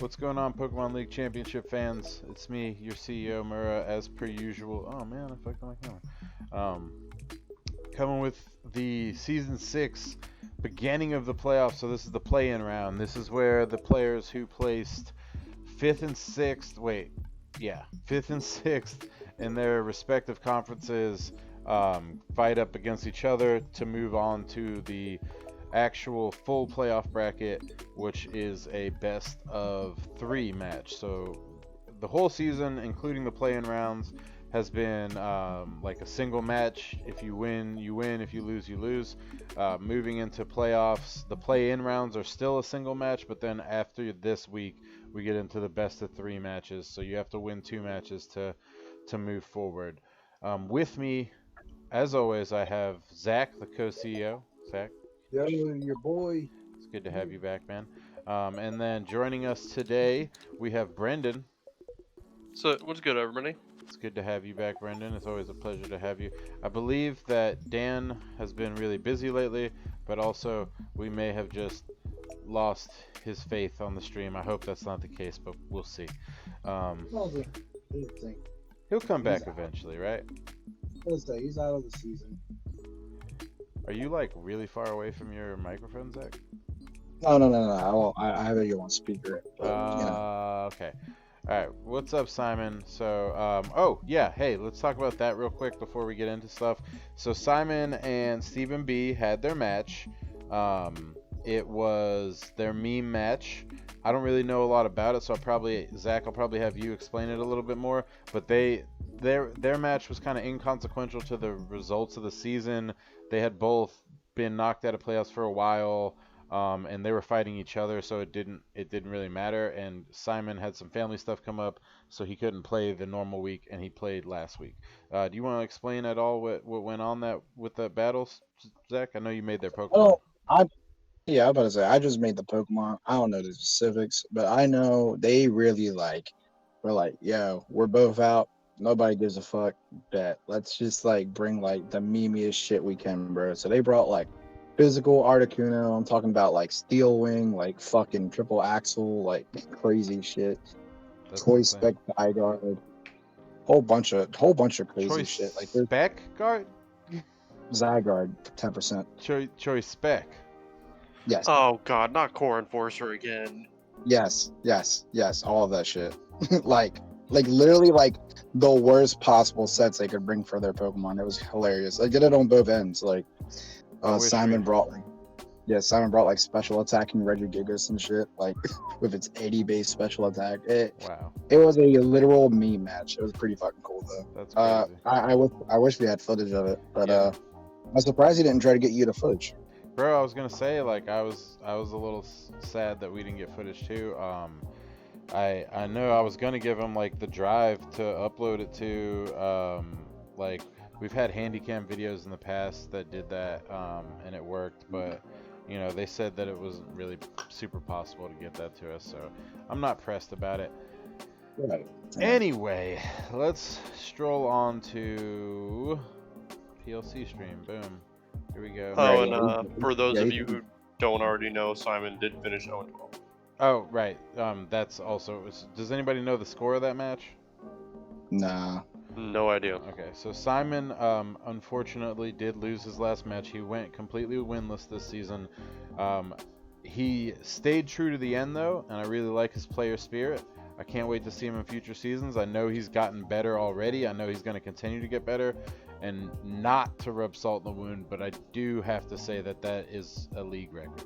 What's going on, Pokemon League Championship fans? It's me, your CEO, Mura, as per usual. Oh man, I fucked my camera. Coming with the Season 6 beginning of the playoffs. So this is the play-in round. This is where the players who placed 5th and 6th, 5th and 6th in their respective conferences fight up against each other to move on to the actual full playoff bracket, which is a best of 3 match. So the whole season, including the play-in rounds, has been like a single match. If you win, you win. If you lose, you lose. Moving into playoffs, the play-in rounds are still a single match, but then after this week, we get into the best of 3 matches. So you have to win 2 matches to move forward. With me, as always, I have Zach, the co-CEO. Zach. Yo, your boy. It's good to have you back, man. And then joining us today, we have Brendan. So, what's good, everybody? It's good to have you back, Brendan. It's always a pleasure to have you. I believe that Dan has been really busy lately, but also we may have just lost his faith on the stream. I hope that's not the case, but we'll see. He'll come back eventually, right? He's out of the season. Are you like really far away from your microphone, Zach? No. I have you on speaker. But, Okay. All right. What's up, Simon? So, hey, let's talk about that real quick before we get into stuff. So, Simon and Stephen B had their match. It was their meme match. I don't really know a lot about it, so Zach, I'll probably have you explain it a little bit more. But their match was kind of inconsequential to the results of the season. They had both been knocked out of playoffs for a while, and they were fighting each other, so it didn't really matter. And Simon had some family stuff come up, so he couldn't play the normal week, and he played last week. Do you want to explain at all what went on with the battles, Zach? I know you made their Pokemon. I'm about to say I just made the Pokemon. I don't know the specifics, but I know they really we're like, yo, we're both out. Nobody gives a fuck. Bet let's just bring the memeiest shit we can, bro. So they brought physical Articuno. I'm talking about Steel Wing, fucking triple axle, crazy shit. That's Toy insane. Spec Zygarde. Whole bunch of crazy Choice shit. Spec guard? Zygarde, 10%. Choice Spec. Yes. Oh god, not Core Enforcer again. Yes. All of that shit. Literally the worst possible sets they could bring for their Pokemon. It was hilarious. I did it on both ends. Simon brought special attacking Regigigas and shit, with its 80 base special attack. Wow. It was a literal meme match. It was pretty fucking cool though. That's crazy. I wish we had footage of it, but Yeah. I'm surprised he didn't try to get you the footage. Bro, I was gonna say I was a little sad that we didn't get footage too. I know I was gonna give him the drive to upload it to. We've had Handycam videos in the past that did that, and it worked, but they said that it wasn't really super possible to get that to us, so I'm not pressed about it. Right. Anyway, let's stroll on to PLC stream. Boom. Here we go. Oh, Right. and for those Yeah, of you who don't already know, Simon did finish 0-12. Oh, right. That's also. Does anybody know the score of that match? Nah. No idea. Okay, so Simon, unfortunately, did lose his last match. He went completely winless this season. He stayed true to the end, though, and I really like his player spirit. I can't wait to see him in future seasons. I know he's gotten better already. I know he's going to continue to get better. And not to rub salt in the wound, but I do have to say that is a league record.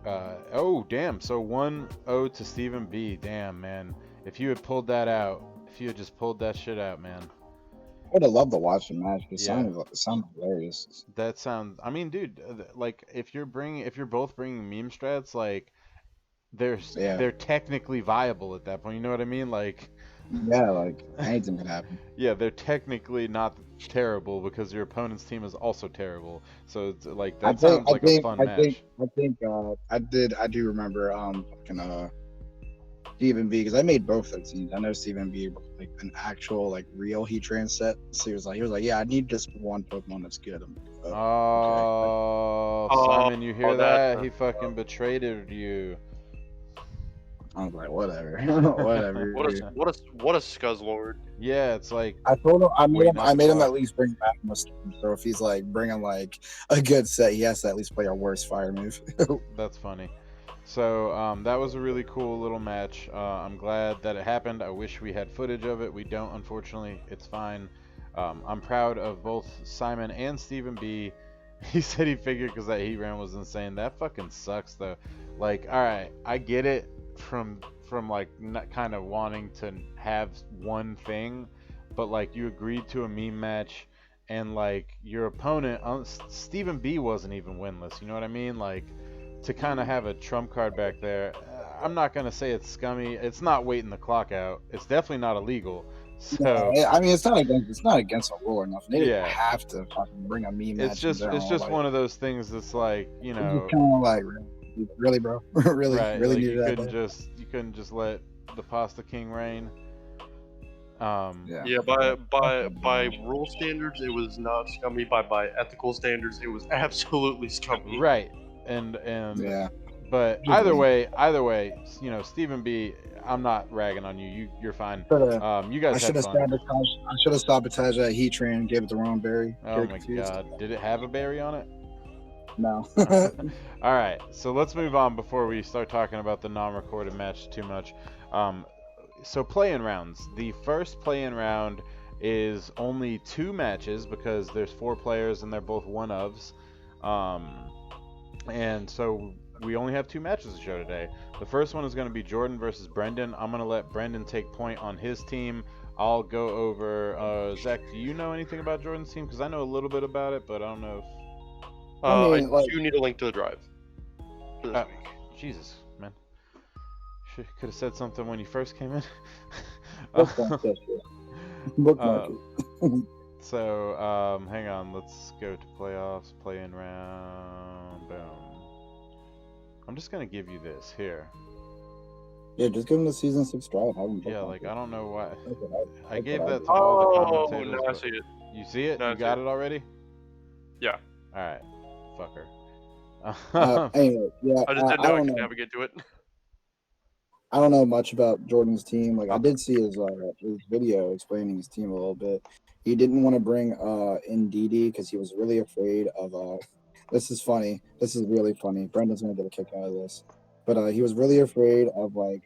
Oh, damn. So 1-0 to Stephen B. Damn, man. If you had pulled that out, if you had just pulled that shit out, man. I would have loved to watch the match. It Yeah. sounded hilarious. That sounds. I mean, dude, if you're both bringing meme strats, they're technically viable at that point. You know what I mean? Yeah, anything could happen. Yeah, they're technically not terrible because your opponent's team is also terrible. So it's sounds like a fun match. I do remember Stephen B because I made both their teams. I know Stephen B was like an actual like real Heatran set. So he was like, yeah, I need just one Pokemon that's good. I'm like, Oh, Oh, Simon, you hear that's that? He fucking betrayed you. I was like, whatever, whatever. what dude. a scuzzlord. Yeah, it's like I told him Waiting out I the made him clock. at least bring back Mustang. So if he's like bringing like a good set, he has to at least play our worst fire move. that's funny. So that was a really cool little match. I'm glad that it happened. I wish we had footage of it. We don't, unfortunately. It's fine. I'm proud of both Simon and Stephen B. He said he figured because that heat ran was insane. That fucking sucks though. Like, all right, I get it from like not kind of wanting to have one thing, but like you agreed to a meme match, and like your opponent, Stephen B. wasn't even winless. You know what I mean? Like to kind of have a trump card back there. I'm not gonna say it's scummy. It's not waiting the clock out. It's definitely not illegal. So Yeah, I mean, it's not against the rule or nothing. They didn't yeah, have to fucking bring a meme match in it's general. just Like, one of those things that's like, you it's just know, kind of like, really, bro, really, right? really Like needed that. you couldn't just let the Pasta King reign. Yeah. Yeah, by rule standards, it was not scummy. By ethical standards, it was absolutely scummy. Right. And Yeah. but either way, you know, Stephen B, I'm not ragging on you. You're fine. You I guys should had have fun. sabotaged that heat train, gave it the wrong berry. Oh Get it my confused. god. Did it have a berry on it? No. All right, so let's move on before we start talking about the non-recorded match too much. So play-in rounds. The first play-in round is only 2 matches because there's 4 players and they're both one-ofs. And so we only have 2 matches to show today. The first one is going to be Jordan versus Brendan. I'm going to let Brendan take point on his team. I'll go over. Zach, do you know anything about Jordan's team? Because I know a little bit about it, but I don't know if... I mean, like, do need a link to the drive for this week. Jesus, man. Could have said something when you first came in. bookmark that shit. Bookmark it. So, hang on. Let's go to playoffs, play-in round. Boom. I'm just gonna give you this here. Yeah, just give him the season 6 drive. Have him Yeah, bookmark like it. I don't know why. I That's gave what I that do. to all the Oh, commentators. now I but- see it. You see it? Now I You see got it. it already? Yeah. All right, fucker. Anyway, yeah, I just didn't I know I don't could know. navigate to it. I don't know much about Jordan's team. Like, I did see his video explaining his team a little bit. He didn't want to bring in Didi because he was really afraid of. This is funny. This is really funny. Brendan's gonna get a kick out of this, but he was really afraid of like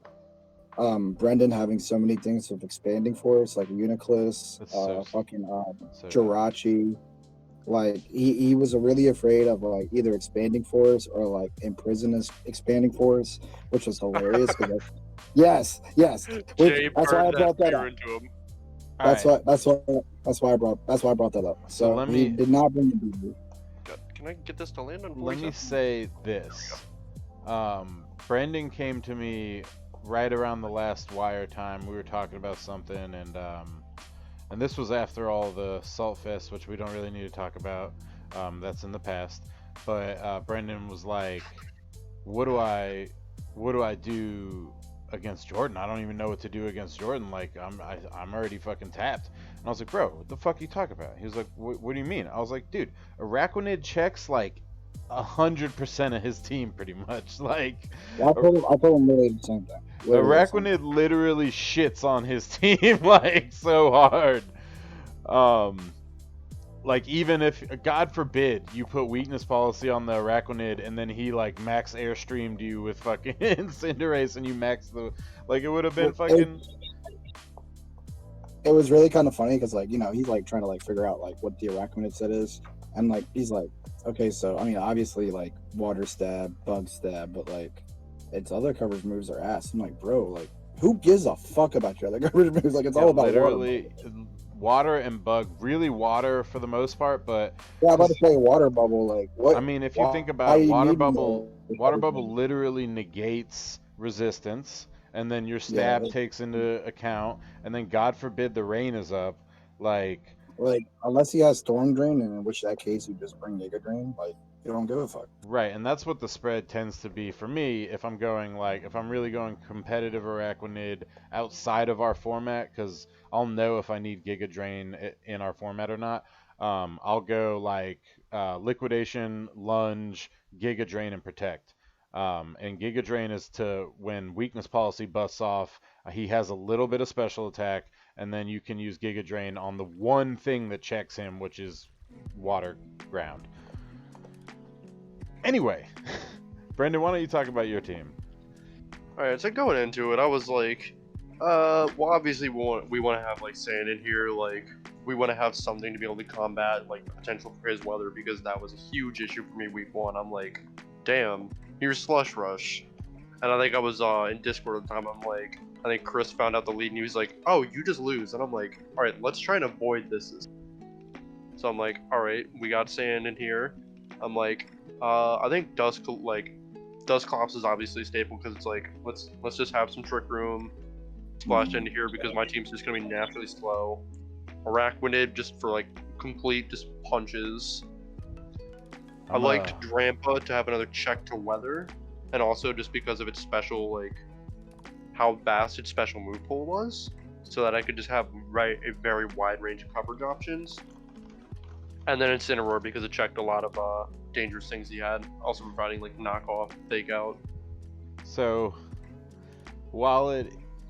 Brendan having so many things of expanding force, like Uniclus, That's so fucking so dumb. Jirachi. Like he was really afraid of like either expanding force or like imprisonist expanding force, which was hilarious. Because yes, Jay that's why I burned brought that fear up. into him. All right. That's why I brought that up. So So let he me- did not bring the BB. God, can I get this to land on Let me 47? say this. Brendan came to me right around the last wire time. We were talking about something, and this was after all the Salt Fest, which we don't really need to talk about. That's in the past. But Brendan was like, "What do I do against Jordan? I don't even know what to do against Jordan. Like, I'm already fucking tapped." And I was like, "Bro, what the fuck are you talking about?" He was like, "What do you mean?" I was like, "Dude, Araquanid checks like 100% of his team, pretty much. Like, I told him literally the same thing. Literally the same thing. Araquanid literally shits on his team like so hard. Like even if, God forbid, you put weakness policy on the Araquanid and then he like max airstreamed you with fucking Cinderace and you max the, like it would have been fucking. It was really kind of funny because like, you know, he's like trying to like figure out like what the Araquanid set is, and like he's like, okay, so I mean obviously like water stab, bug stab, but like its other coverage moves are ass. I'm like, bro, like who gives a fuck about your other coverage moves? Like it's all about literally water and bug, really water for the most part, but yeah, I'm about to say water bubble. Like what? I mean, if you think about it, water bubble literally negates resistance, and then your stab takes into account, and then God forbid the rain is up, like unless he has Storm Drain, and in which that case you just bring Giga Drain. Like You don't give a fuck. Right, and that's what the spread tends to be for me if I'm going if I'm really going competitive Araquanid outside of our format, because I'll know if I need Giga Drain in our format or not. I'll go Liquidation, Lunge, Giga Drain, and Protect. And Giga Drain is to when Weakness Policy busts off, he has a little bit of special attack, and then you can use Giga Drain on the one thing that checks him, which is Water Ground. Anyway, Brendan, why don't you talk about your team? Alright, so going into it, I was like, well, obviously we want to have like sand in here, like we want to have something to be able to combat like the potential for his weather, because that was a huge issue for me week 1. I'm like, damn, here's Slush Rush, and I think I was in Discord at the time. I'm like, I think Chris found out the lead and he was like, oh, you just lose, and I'm like, all right, let's try and avoid this. So I'm like, all right, we got sand in here. I'm like, I think Dusclops is obviously stable because it's like let's just have some Trick Room splashed into here because my team's just gonna be naturally slow. Araquanid just for like complete just punches. I liked Drampa to have another check to weather, and also just because of its special how vast its special move pool was, so that I could just have a very wide range of coverage options. And then Incineroar because it checked a lot of dangerous things he had, also providing like knockoff, fake out. So, while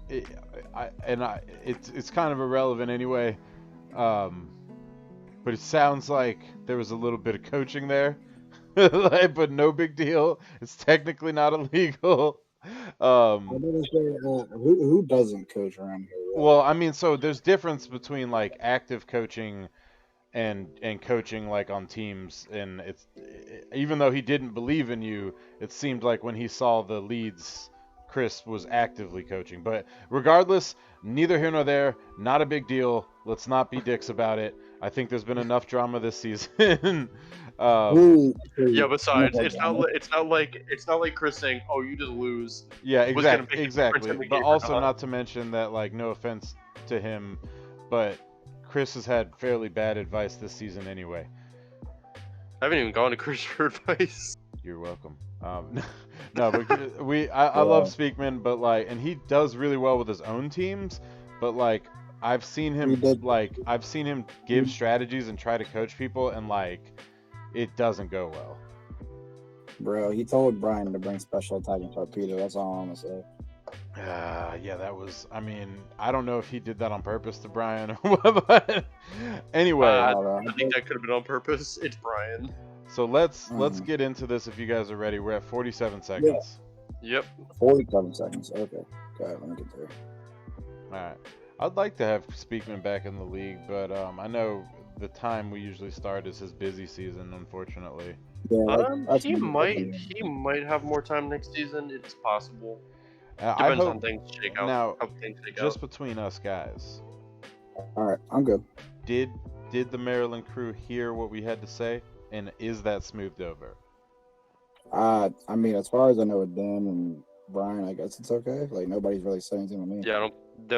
it's kind of irrelevant anyway, but it sounds like there was a little bit of coaching there, but no big deal. It's technically not illegal. Who doesn't coach around here? Really? Well, I mean, so there's difference between active coaching and coaching on teams, and even though he didn't believe in you, it seemed like when he saw the leads, Chris was actively coaching. But regardless, neither here nor there, not a big deal. Let's not be dicks about it. I think there's been enough drama this season. Yeah, besides, it's not like Chris saying, "Oh, you just lose." Yeah, exactly. But also, not not to mention that, no offense to him, but Chris has had fairly bad advice this season anyway. I haven't even gone to Chris for advice. You're welcome. No, but I love Speakman, but and he does really well with his own teams, but I've seen him give strategies and try to coach people, and it doesn't go well. Bro, he told Brian to bring special attack and torpedo. That's all I'm gonna say. Yeah, that was. I mean, I don't know if he did that on purpose to Brian or what, but anyway. I think that could have been on purpose. It's Brian. So let's get into this if you guys are ready. We're at 47 seconds. Yeah. Yep. 47 seconds. Okay. Let me get there. All right. I'd like to have Speakman back in the league, but I know the time we usually start is his busy season, unfortunately. Yeah, he might have more time next season. It's possible. Depends on things shake out. Now, how things shake just out. between us guys. All right, I'm good. Did the Maryland crew hear what we had to say, and is that smoothed over? I mean, as far as I know, with Dan and Brian, I guess it's okay. Nobody's really saying anything to me. Yeah,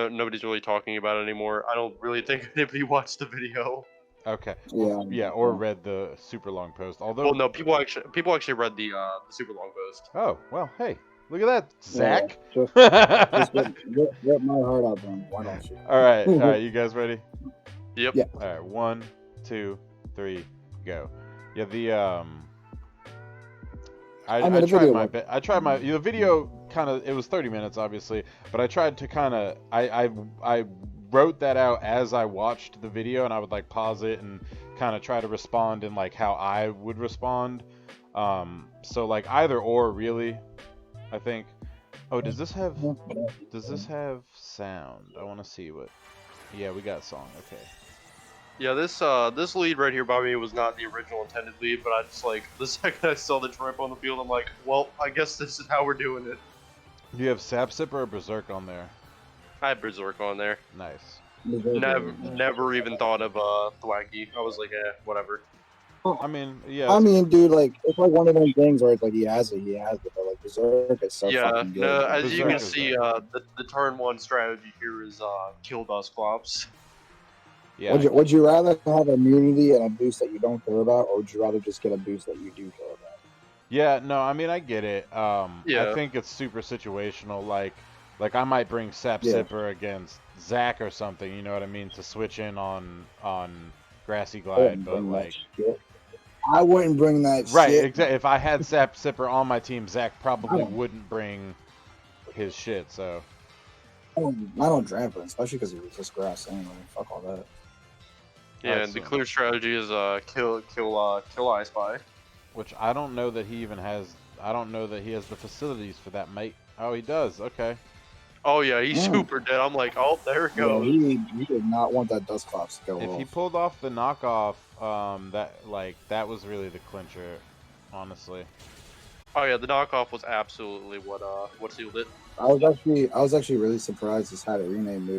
nobody's really talking about it anymore. I don't really think anybody watched the video. Okay. Yeah. Or read the super long post. Although. Well, no, people actually read the super long post. Oh well, hey, look at that, Zach. Yeah, just get my heart out, then. Why don't you? All right, you guys ready? Yep. Yeah. All right, 1, 2, 3, go. Yeah, I tried my the video kind of, it was 30 minutes obviously, but I tried to kind of I wrote that out as I watched the video, and I would pause it and kind of try to respond in how I would respond. So either or really, I think. Oh, does this have sound? I want to see what. Yeah, we got song. Okay. Yeah, this lead right here by me was not the original intended lead, but I just the second I saw the Tramp on the field, I'm like, well, I guess this is how we're doing it. Do you have Sap Sipper or Berserk on there? I had Berserk on there. Nice. Never even thought of Thwacky. I was like, whatever. I mean, yeah. I mean, dude, it's one of those things where it's he has it, but Berserk is so fucking good. No, as Berserk you can see, the turn 1 strategy here is kill Dusclops. Yeah. Would you rather have immunity and a boost that you don't care about, or would you rather just get a boost that you do care about? Yeah, no, I mean I get it. I Yeah. think it's super situational. Like I might bring Sap Yeah. Sipper against Zach or something. You know what I mean? To switch in on Grassy I Glide, wouldn't but bring that like shit. I wouldn't bring that right, shit. exactly. If I had Sap Sipper on my team, Zach I probably don't. wouldn't bring his shit. So I don't draft him, especially because he was just grass anyway. Fuck all that. Yeah, Alright, and the so- clear strategy is kill I Spy. which I don't know that he even has. I don't know that he has the facilities for that, mate. Oh, he does. Okay. Oh yeah, he's Mm. super dead. I'm like, oh, there it Yeah, goes. he did not want that dust clops to go If off. he pulled off the knockoff, that was really the clincher, honestly. Oh yeah, the knockoff was absolutely what sealed it. I was actually really surprised his had a rename move.